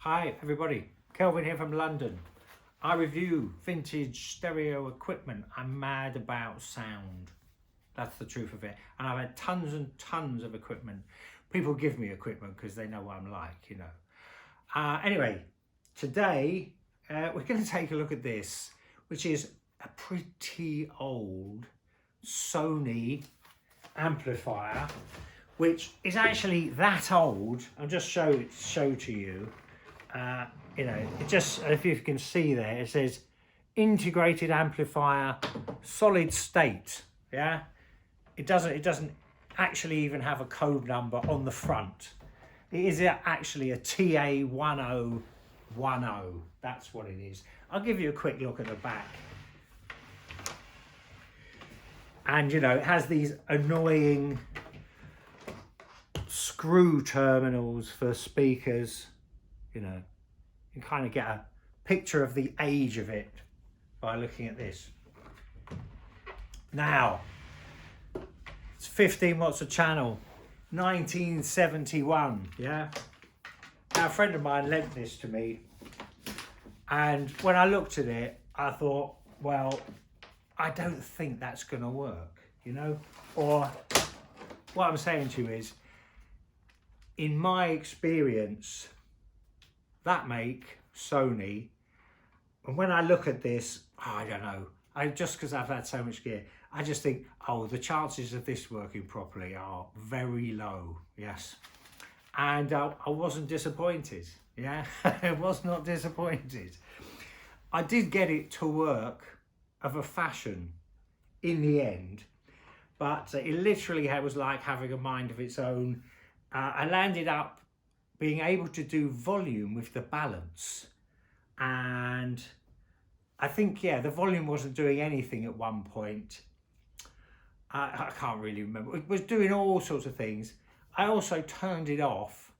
Hi everybody, Kelvin here from London. I review vintage stereo equipment. I'm mad about sound. That's the truth of it. And I've had tons and tons of equipment. People give me equipment because they know what I'm like, you know. Anyway, today we're going to take a look at this, which is a pretty old SONY amplifier, which is actually that old. I'll just show to you. You know, it just, if you can see there, it says integrated amplifier, solid state. Yeah, it doesn't actually even have a code number on the front. It is actually a TA 1010. That's what it is. I'll give you a quick look at the back. And you know, it has these annoying screw terminals for speakers. You know, you can kind of get a picture of the age of it by looking at this. Now, it's 15 watts a channel, 1971, yeah? Now, a friend of mine lent this to me, and when I looked at it, I thought, well, I don't think that's going to work, you know? Or what I'm saying to you is, in my experience, that make, SONY, and when I look at this, I don't know, just because I've had so much gear, I just think, oh, the chances of this working properly are very low, yes. And I wasn't disappointed, yeah, I was not disappointed. I did get it to work of a fashion in the end, but it literally was like having a mind of its own. I landed up being able to do volume with the balance, and I think, yeah, the volume wasn't doing anything at one point. I can't really remember. It was doing all sorts of things. I also turned it off,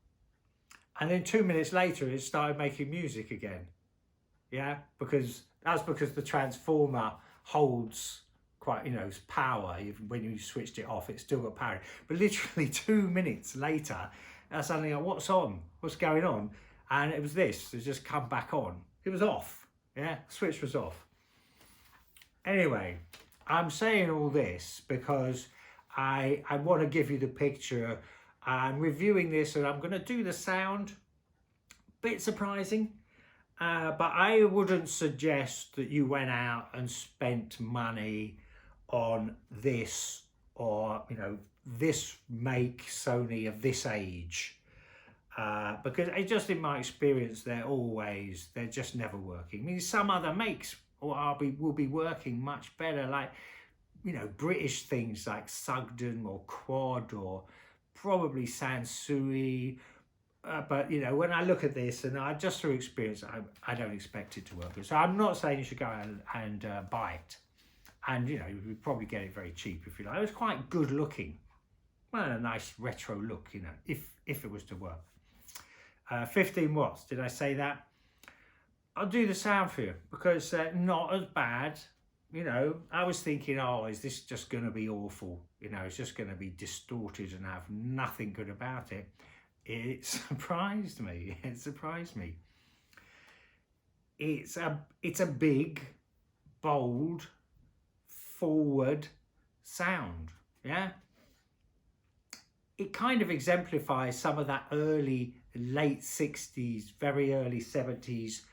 and then 2 minutes later it started making music again. Yeah, because the transformer holds quite, you know, power. When you switched it off, it still got power, but literally 2 minutes later I suddenly like, what's on? What's going on? And it was this. It's just come back on. It was off. Yeah, switch was off. Anyway, I'm saying all this because I want to give you the picture. I'm reviewing this, and I'm going to do the sound. Bit surprising, but I wouldn't suggest that you went out and spent money on this, or, you know, this make SONY of this age, because it just, in my experience, they're just never working. I mean, some other makes will be working much better, like, you know, British things like Sugden or Quad or probably Sansui, but you know, when I look at this, and I just through experience, I don't expect it to work. So I'm not saying you should go out and buy it, and you know, you would probably get it very cheap if you like. It was quite good looking. Well, a nice retro look, you know, if it was to work. 15 watts, did I say that? I'll do the sound for you, because not as bad. You know, I was thinking, oh, is this just going to be awful? You know, it's just going to be distorted and have nothing good about it. It surprised me. It surprised me. It's a big, bold, forward sound, yeah? It kind of exemplifies some of that late 60s, very early 70s,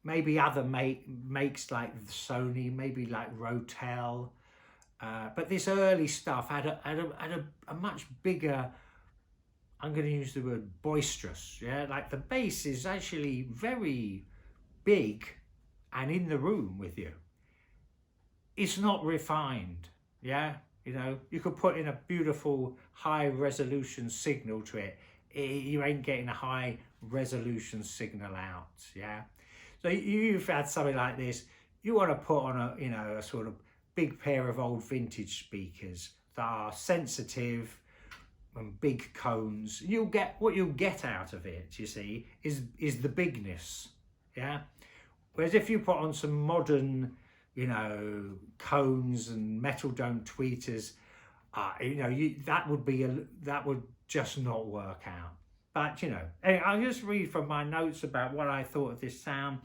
maybe other makes like SONY, maybe like Rotel, but this early stuff had a much bigger, I'm going to use the word boisterous, yeah? Like the bass is actually very big and in the room with you. It's not refined, yeah? You know, you could put in a beautiful high resolution signal to it. You ain't getting a high resolution signal out, yeah? So you've had something like this, you want to put on a sort of big pair of old vintage speakers that are sensitive and big cones. You'll get, what you'll get out of it, you see, is the bigness, yeah? Whereas if you put on some modern, you know, cones and metal dome tweeters, you know, that would just not work out. But, you know, anyway, I'll just read from my notes about what I thought of this sound.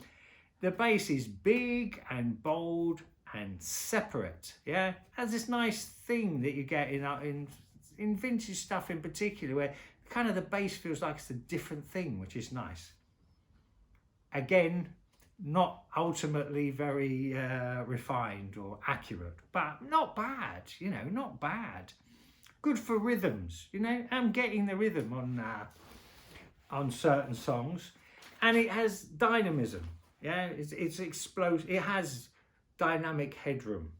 The bass is big and bold and separate, yeah? Has this nice thing that you get in vintage stuff in particular, where kind of the bass feels like it's a different thing, which is nice. Again, not ultimately very refined or accurate, but not bad, you know, not bad. Good for rhythms, you know. I'm getting the rhythm on certain songs, and it has dynamism, yeah. It's explosive. It has dynamic headroom,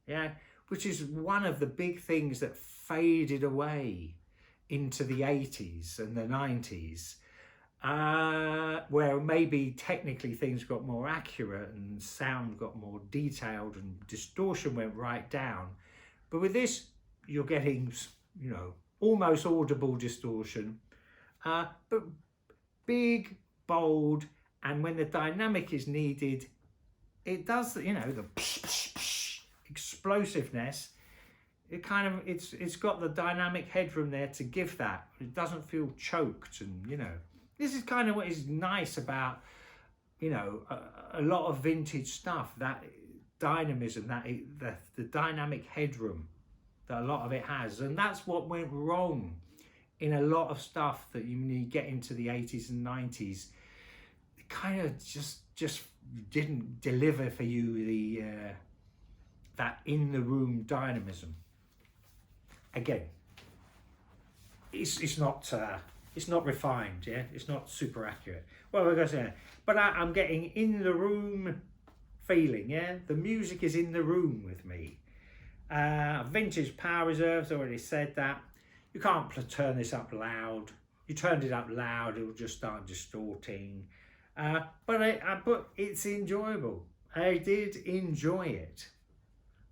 yeah, which is one of the big things that faded away into the 80s and the 90s, where maybe technically things got more accurate and sound got more detailed and distortion went right down. But with this, you're getting, you know, almost audible distortion, but big, bold, and when the dynamic is needed, it does, you know, the explosiveness. It kind of, it's got the dynamic headroom there to give that. It doesn't feel choked, and, you know, this is kind of what is nice about, you know, a lot of vintage stuff, that dynamism, the dynamic headroom that a lot of it has. And that's what went wrong in a lot of stuff that you get into the 80s and 90s. It kind of just didn't deliver for you the that in the room dynamism. Again, it's not refined, yeah. It's not super accurate. Well, we're going to say, but I'm getting in the room feeling, yeah. The music is in the room with me. Vintage power reserves, already said that. You can't turn this up loud. You turned it up loud, it will just start distorting. But it's enjoyable. I did enjoy it.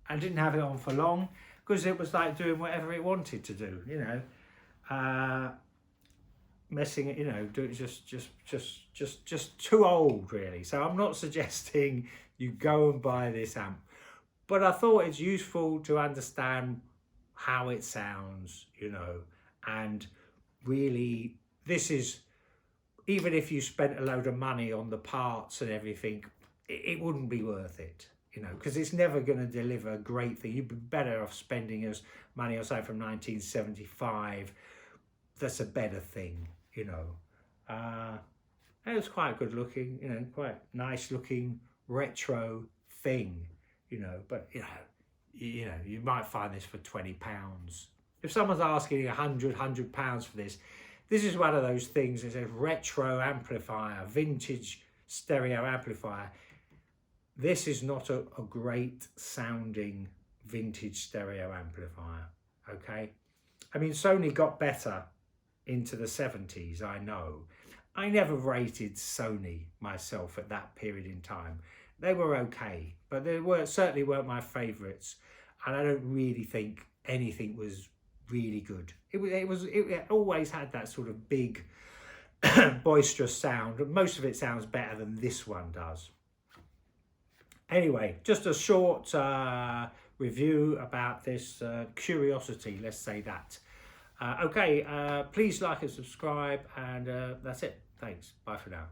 I didn't have it on for long because it was like doing whatever it wanted to do, you know. Messing it, you know, just too old, really. So I'm not suggesting you go and buy this amp, but I thought it's useful to understand how it sounds, you know. And really, this is, even if you spent a load of money on the parts and everything, it wouldn't be worth it, you know, because it's never going to deliver a great thing. You'd be better off spending as money, or say, from 1975. That's a better thing, you know. It was quite good looking, you know, quite nice looking retro thing, you know. But you know, you might find this for £20. If someone's asking £100 for this, this is one of those things. It's a retro amplifier, vintage stereo amplifier. This is not a great sounding vintage stereo amplifier, okay? I mean, Sony got better into the 70s, I know. I never rated Sony myself at that period in time. They were okay, but they certainly weren't my favourites, and I don't really think anything was really good. It always had that sort of big, boisterous sound, and most of it sounds better than this one does. Anyway, just a short review about this curiosity, let's say that. Okay, please like and subscribe, and that's it. Thanks. Bye for now.